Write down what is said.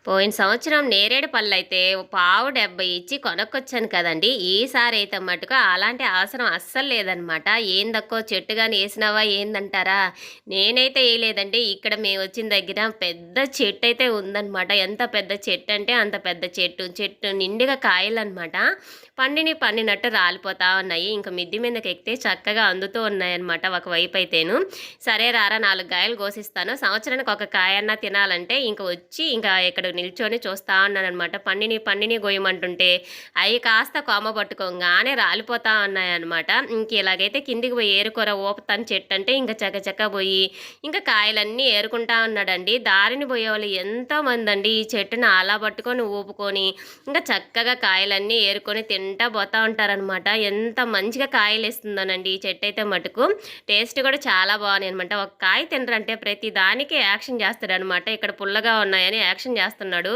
పోయిన సంవత్సరం నేరేడు పళ్ళైతే పావు 70 ఇచ్చి కొనుక్కొచ్చాను కదండీ! ఈసారైతే మటుకు అలాంటి అవసరం అస్సలు లేదనమాట. ఏందక్కో చెట్టు గాని ఏసినావా ఏందంటారా? నేనైతే ఏయలేదండి. ఇక్కడ మేమొచ్చిన దగ్గర పెద్ద చెట్టయితే ఉందనమాట. ఎంత పెద్ద చెట్టంటే అంత పెద్ద చెట్టు. చెట్టు నిండుగా కాయలనమాట. పండినట్టు రాలిపోతా ఉన్నాయి. ఇంక మిద్ది మీదకెక్కితే చక్కగా అందుతూ ఉన్నాయన్నమాట ఒకవైపయితేను. సరే రారా 4 కాయలు కోసిస్తాను. సంవత్సరానికి ఒక కాయన్నా తినాలంటే ఇంక వచ్చి ఇంకా ఇక్కడ నిల్చొని చూస్తా ఉన్నాననమాట. పండినియి గొయ్యమంటుంటే అయి కాస్త కొమ్మ పట్టుకోంగానే రాలిపోతా ఉన్నాయన్నమాట. ఇంక ఇలాగైతే కిందికి పోయి ఏరుకోర ఊపుతాను చెట్టంటే ఇంక చకచకా పోయి ఇంకా కాయలన్నీ ఏరుకుంటా ఉన్నాడండి. దారిని పోయేవాళ్ళు ఎంతోమందండి ఈ చెట్టుని అలా పట్టుకొని ఊపుకొని ఇంకా చక్కగా కాయలన్నీ ఏరుకొని తింటా పోతా ఉంటారనమాట. ఎంత మంచిగా కాయలేస్తుందోనండి ఈ చెట్టు అయితే మటుకు. టేస్ట్ కూడా చాలా బాగున్నాయి అనమాట. ఒక కాయ తినరంటే ప్రతి దానికి యాక్షన్ చేస్తాడనమాట. ఇక్కడ పుల్లగా ఉన్నాయని యాక్షన్ చేస్తున్నాడు.